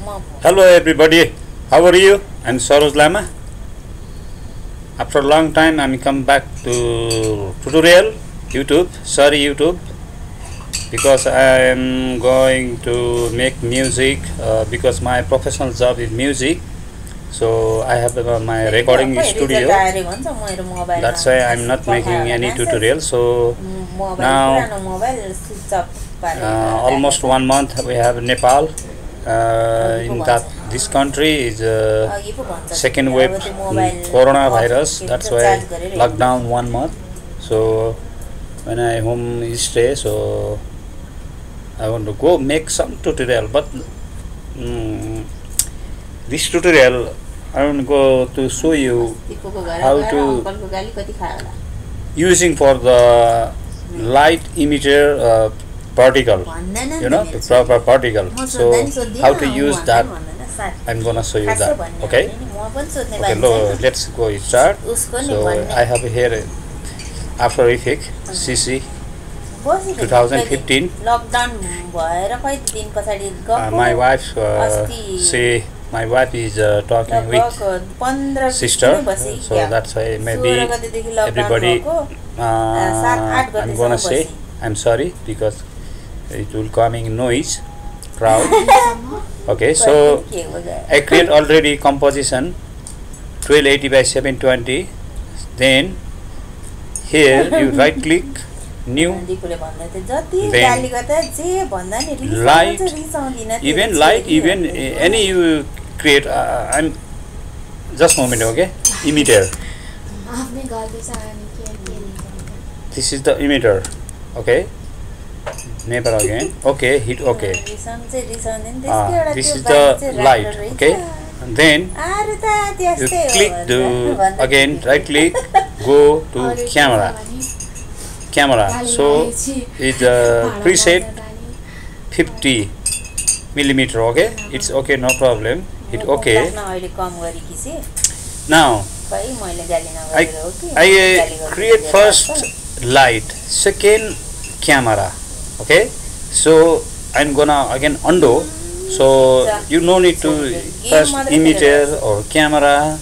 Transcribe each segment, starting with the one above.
Hello everybody, how are you? I'm Saroj Lama. After a long time I'm come back to tutorial YouTube. Sorry YouTube, because I am going to make music because my professional job is music. So I have my recording studio. That's why I'm not making any tutorial. So now almost 1 month we have Nepal. In that this country is second wave coronavirus. That's why lockdown 1 month. So when I home stay, so I want to go make some tutorial, but this tutorial I want to go to show you how to using for the light emitter particle, the proper particle. So how to use that, I'm gonna show you that. Okay, let's go start. So I have here After Effects CC 2015. My wife my wife is talking with sister, so that's why maybe everybody I'm gonna say I'm sorry because it will coming noise crowd. Okay, so I create already composition 1280 by 720. Then here you right click new, then light, even any you create. I'm just moment, okay. Emitter, this is the emitter. Okay, never again. Okay, hit OK. This is the light. Okay, and then you click the again right click, go to camera. So it's preset 50 millimeter. Okay, it's okay, no problem. Hit OK. Now I create first light, second camera. Okay, so I'm gonna again undo. So you no need to first emitter or camera.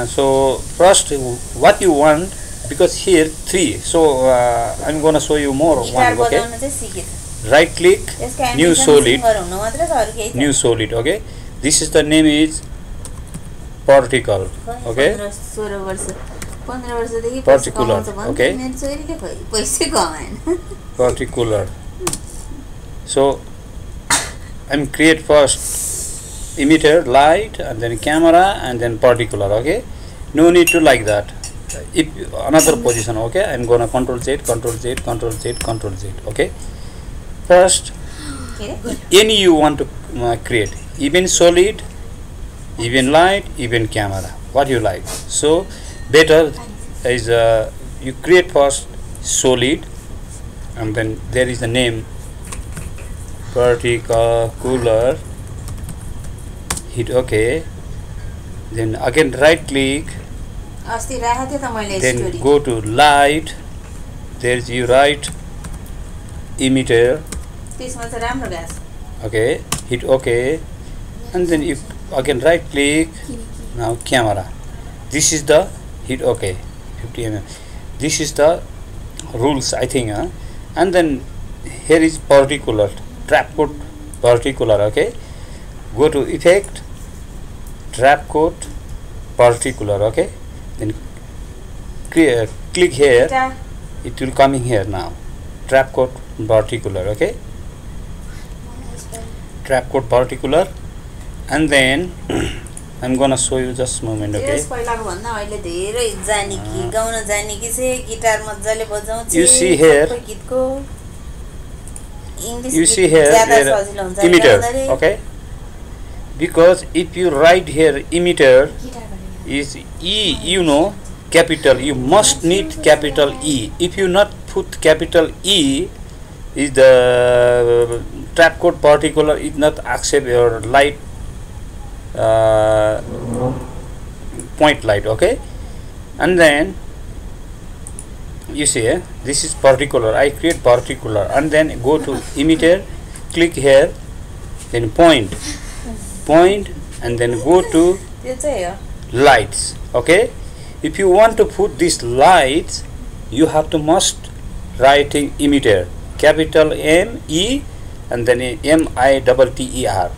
So first what you want, because here 3, so I'm gonna show you more one. Okay, right click, new solid. Okay, this is the name is particle. Okay, particular. Okay, particular. So I'm create first emitter, light, and then camera, and then particular. Okay, no need to like that. If another position, okay, I'm gonna Control Z, Control Z, Control Z, Control Z. Okay, first any you want to create, even solid, even light, even camera, what you like. So better is you create first solid, and then there is the name particular. Hit OK. Then again right click, then go to light. There's you write emitter. Okay, hit OK, and then you again right click. Now camera. This is the hit OK 50 mm. This is the rules, I think. And then here is particular, trap code particular. Okay, go to effect, trap code particular. Okay, then click here, it will come in here now, trap code particular. Okay, trap code particular, and then I'm gonna show you just a moment. Okay, you see here, emitter. Okay, because if you write here emitter is E, you know, capital, you must need capital E. If you not put capital E, is the trap code particular is not accept your light point light. Okay, and then you see this is particular. I create particular, and then go to emitter, click here, then point. point, and then go to त्यो चाहिँ हो lights. Okay, if you want to put these lights, you have to must writing emitter, capital M E and then MITTER.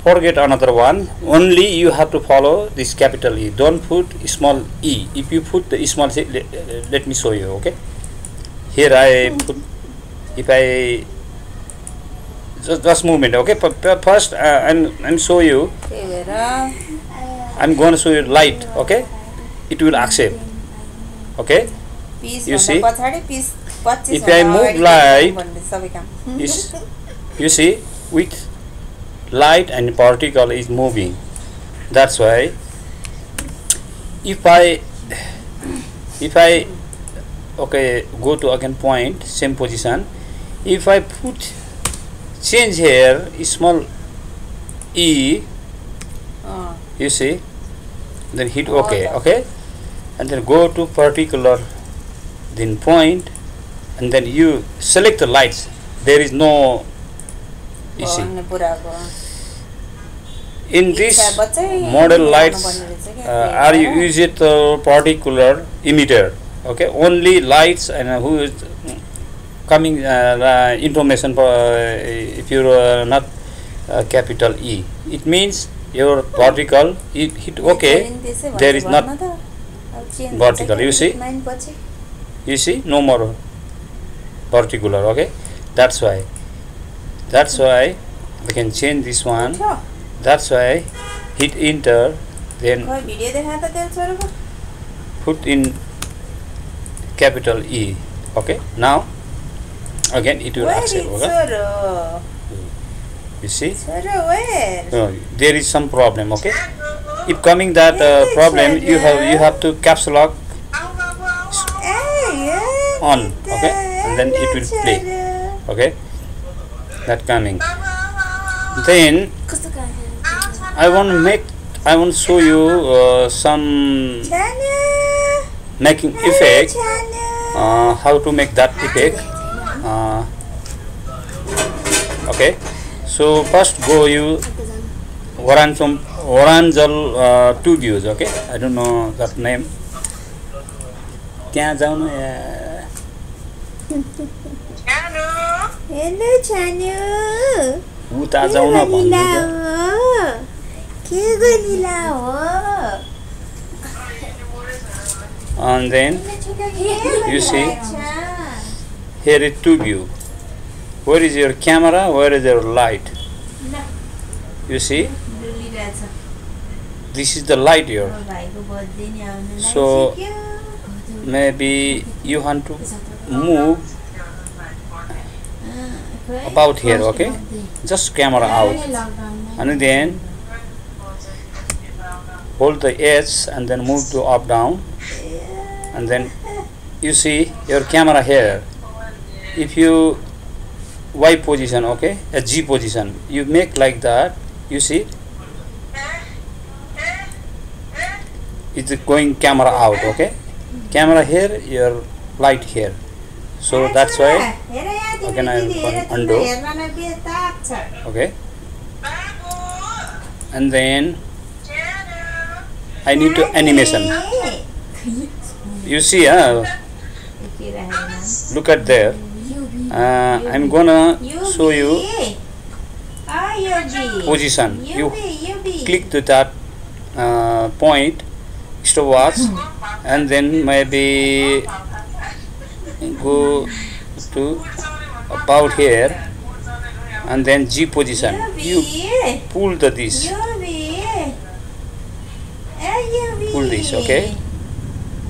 Forget another one, only you have to follow this capital E, don't put small e. If you put the small, let me show you. Okay, here I put, if I just movement. Okay, first I'm show you, त्यही भएर I'm going to show you light. Okay, it will accept. Okay, piece You see? पछाडी पिस 25 If I move light, सबै काम is, you see, with light and particle is moving. That's why if I okay, go to again point, same position. If I put change here small e, you see, then hit OK. Okay, and then go to particular, then point, and then you select the lights. There is no, you see, in this model lights are you use it particular emitter. Okay, only lights and who is coming information for if you not capital E, it means your particle it hit OK, there is not vertical. You see no more particular. Okay, that's why we can change this one. That's why hit enter, then put in capital E. Okay, now again it will accept. Okay, you see, there is some problem. Okay, if coming that problem, you have to caps lock on. Okay, and then it will play. Okay, that coming. Then I want to show you some making effect. How to make that effect. Okay, so first go you orangeal tube use. Okay, I don't know that name. त्यहाँ जाउँ न यार. Hello छानु उता जाउँ न भन्दै के गनिला हो and then you see here is two view. Where is your camera, where is your light? You see, this is the light here. So maybe you want to move about here. Okay, just camera out and then hold the edge and then move to up down, and then you see your camera here. If you Y position, okay, a G position, you make like that, you see it's going camera out. Okay, camera here, your light here. So that's why again I will undo. Okay, and then I need to animation. You see, look at there. I'm gonna show you position. You click to that point, stopwatch, and then maybe go to about here, and then G position. You pull this. Pull this, okay?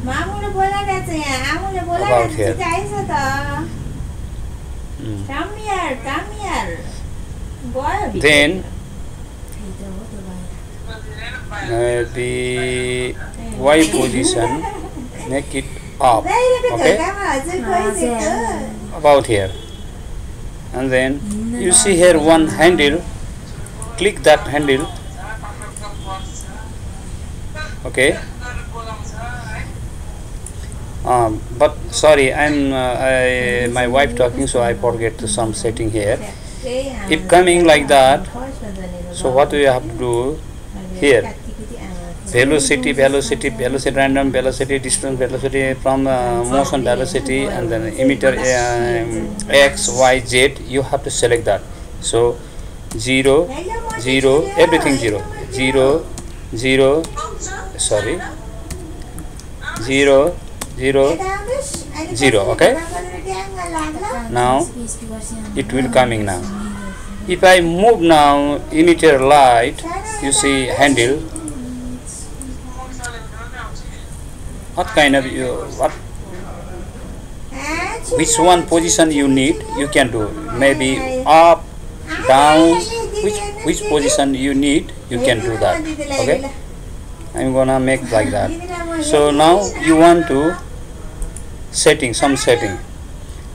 About here. Then the Y position, make it up, okay? About here. And then you see here one handle, click that handle, okay? But sorry, my wife talking, so I forget to some setting here. If coming like that, So what we have to do here, velocity, random velocity, distance velocity, from motion velocity, and then emitter x, y, z, you have to select that. So 0, 0, everything 0, 0, 0, sorry, 0, 0, 0, okay. Now it will coming now. If I move now emitter light, you see handle, what kind of which one position you need, you can do. Maybe up, down, which position you need, you can do that. Okay, I'm gonna make like that. So now you want to setting, some setting,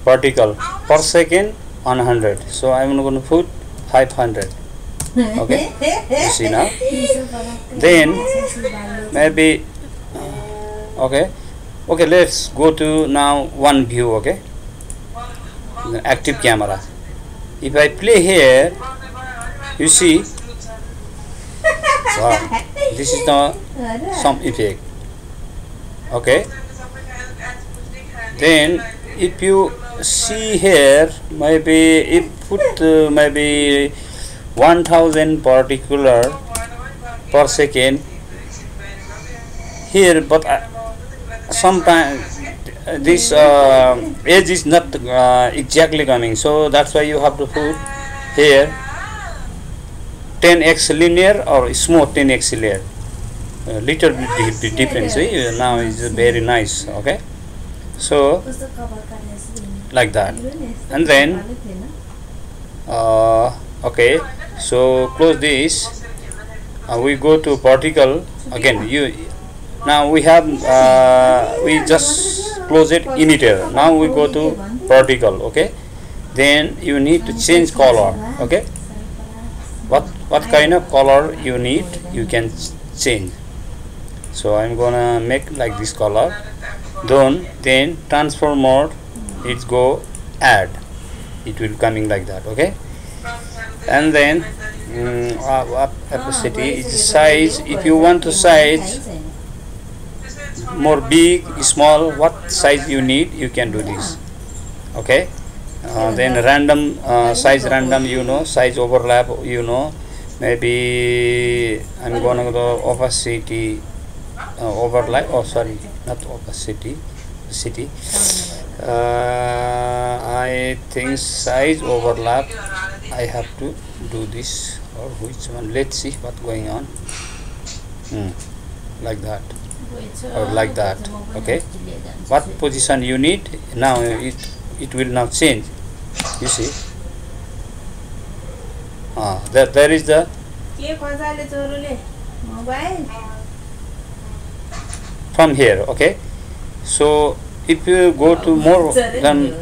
particle per second 100. So I'm gonna put 500. Okay, you see now. Then maybe okay, let's go to now one view. Okay, the active camera. If I play here, you see, wow, this is the some effect. Okay, then if you see here, maybe if put maybe 1000 particular per second here, but sometimes this edge is not exactly coming, so that's why you have to put here 10x linear or smooth 10x linear. Little bit difference. Now is very nice. Okay, so like that, and then okay, so close this. We go to particle again. Now we have we just close it emitter. Now we go to particle. Okay, then you need to change color. Okay, what kind of color you need, you can change. So I'm gonna make like this color. Then transform mode, it's go add, it will coming like that. Okay, and then opacity is size. If you want to size more big, small, what size you need, you can do this. Okay, then random size, random, size overlap, maybe I'm gonna go opacity overlap, oh sorry, not opacity, I think size overlap. I have to do this, or which one, let's see what's going on. Like that or like that. Okay, what position you need, now it will now change, you see. There is the from here. Okay, so if you go to more than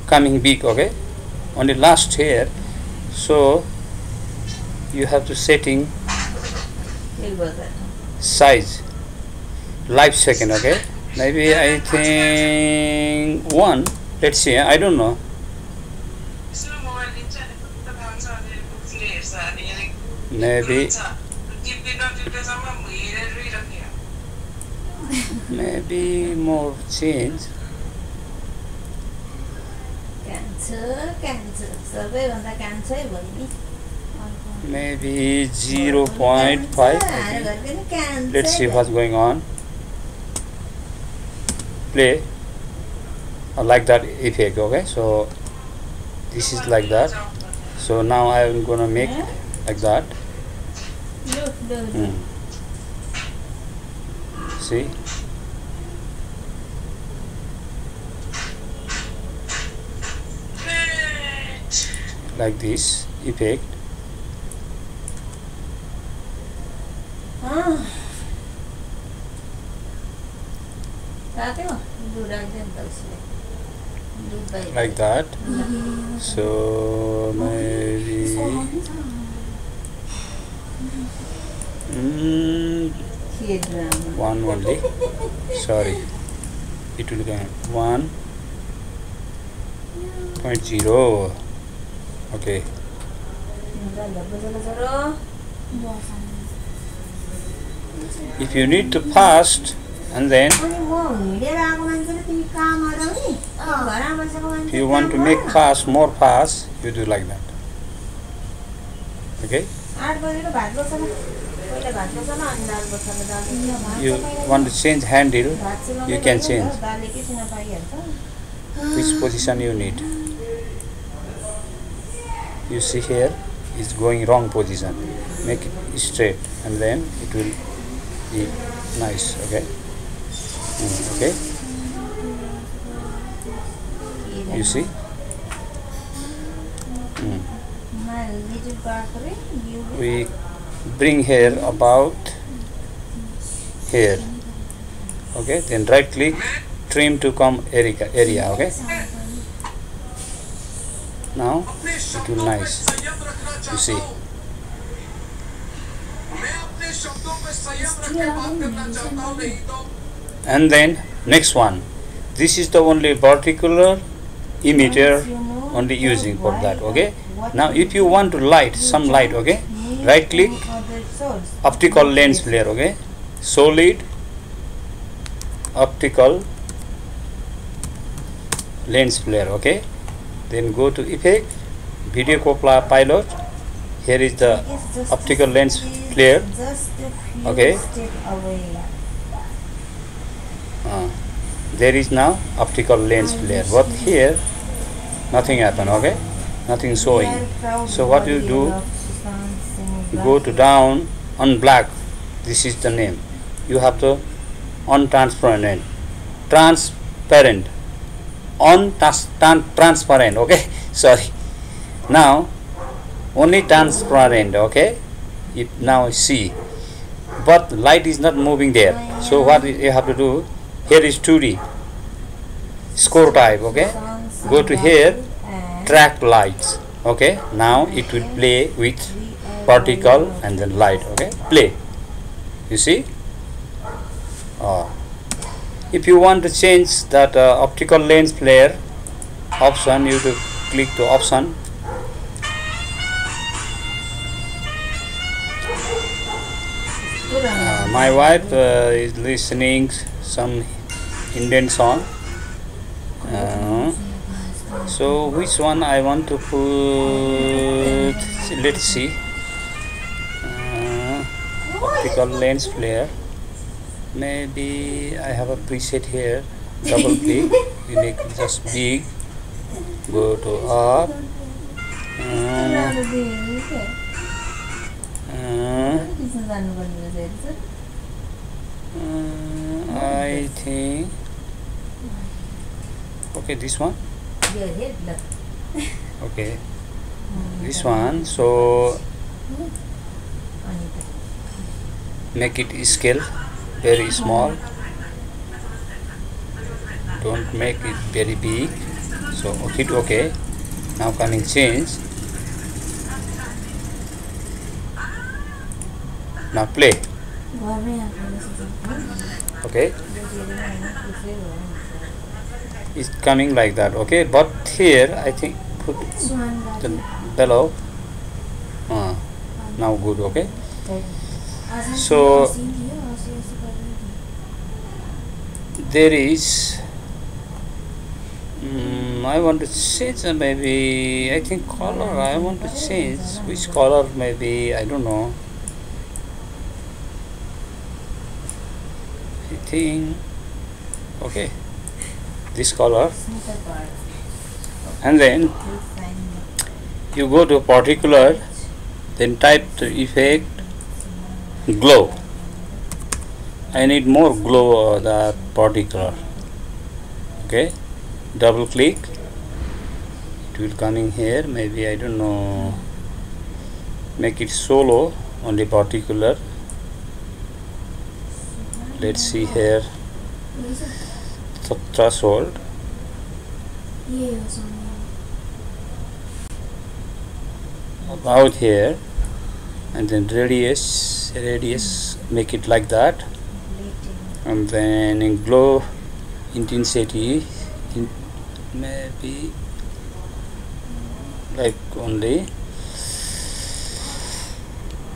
coming big, okay, on the last here, so you have to setting size, live second. Okay, maybe I think 1, let's see, I don't know, maybe more change, maybe 0.5. Let's see what's going on. Play like that effect. Okay, so this is like that. So now I'm gonna make like that. See, like this effect. Like that. So maybe one only. Sorry, it will be 1.0. Okay, If you need to fast, and then if you want to make fast more fast, you do like that. Okay? You want to change handle, you can change which position you need. You see here, it's going wrong position. Make it straight, and then it will be nice. Okay? Okay? You see? We bring here about here. Okay? Then right click, trim to come area. Okay? Now it will nice. You see? And then next one. This is the only particular emitter only using for that. Okay? Now if you want to light some light, okay, right click, optical lens flare. Okay, solid optical lens flare. Okay, then go to effect, video pilot. Here is the optical lens flare. Okay, there is now optical lens flare, but here nothing happened. Okay, nothing showing. So what you do, go to down on black. This is the name. You have to on transparent, on transparent. Okay, sorry. Now only transparent. Okay, it now see, but light is not moving there. So what you have to do, here is 2D score type. Okay, go to here, track lights. Okay, now it will play with particle and then light. Okay, play. You see? If you want to change that optical lens flare option, you to click to option. My wife is listening some Indian song. So which one I want to put? Let's see. Optical lens flare. Maybe I have a preset here. Double click. You make it just big. Go to up. I think. Okay, this one. Okay, this one. So make it scale very small. Don't make it very big. So hit OK. Now coming change. Now play. Okay, it's coming like that. Okay, but here I think put the below. Now good. Okay, so there is I want to change maybe, I think color I want to change. Which color? Maybe I don't know. I think okay, this color, and then you go to particular, then type the effect glow. I need more glow that particular. Okay, double click, it will come in here. Maybe I don't know, make it solo only particular. Let's see here, threshold. About here, and then radius, make it like that, and then in glow intensity, maybe like only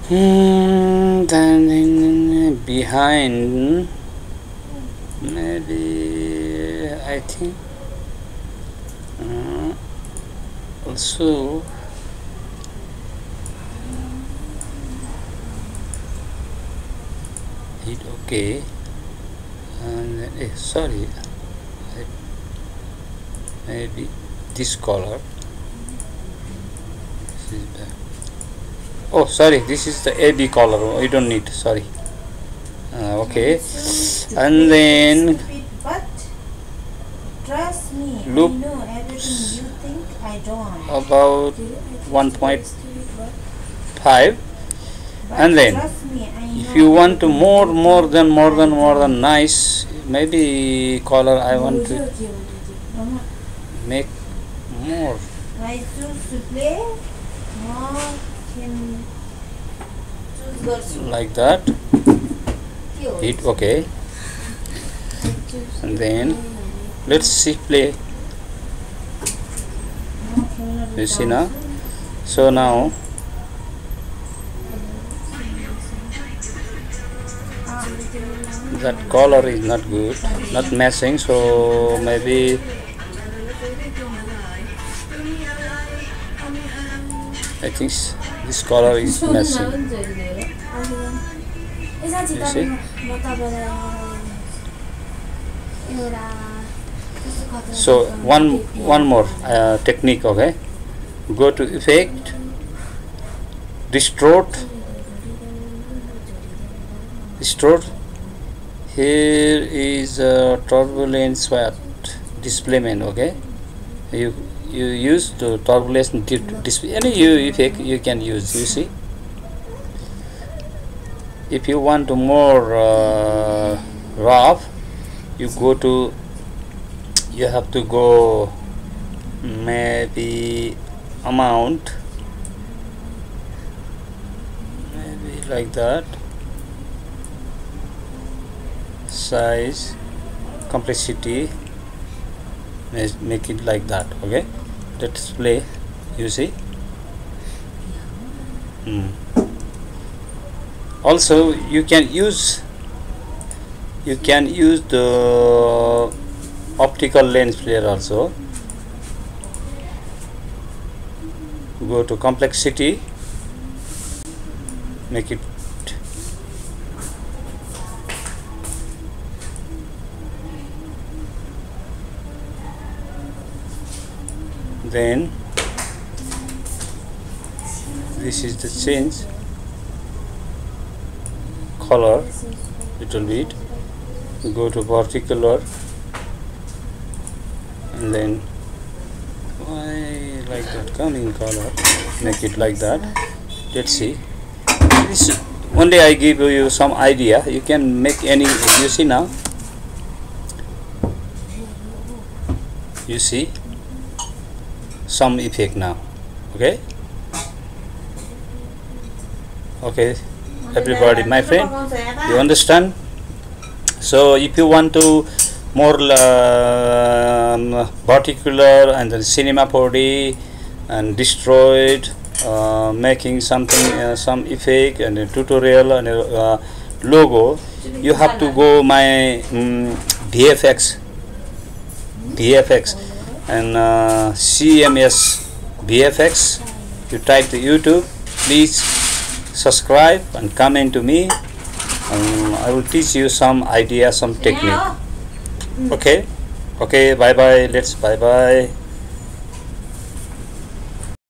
Then behind, maybe I think also hit OK, and then, sorry, maybe this color. This is the, oh sorry, this is the AB color. You don't need, sorry. Okay, and then But trust me, loop I know everything you think I don't. about 1.5, But and then trust me, I know if you want to everything more than nice, maybe color I want to Mama, make more I choose to play more can choose girls. like that. Hit OK, and then let's see play. You see now. So now that color is not good, not matching, so maybe I think this color is matching. You see? So one more technique. Okay, go to effect, distort. Here is turbulence displayment. Okay, you use the turbulence display, any effect you can use. You see, if you want to more rough, you have to go maybe amount, maybe like that, size, complexity, make it like that. Okay, let's play. You see. Also you can use the optical lens flare also. Go to complexity, make it then this is the change color little bit. Go to particular, and then why like that coming color, make it like that. Let's see. This only I give you some idea. You can make any. You see now. You see some effect now. Okay. Okay, everybody, my friend, you understand? So if you want to more particular and then cinema 4D and destroyed, making something some effect and a tutorial and a logo, you have to go my VFX and CMS VFX. You type the YouTube, please subscribe and comment to me. I will teach you some idea, some technique. Okay, bye bye. Let's bye bye.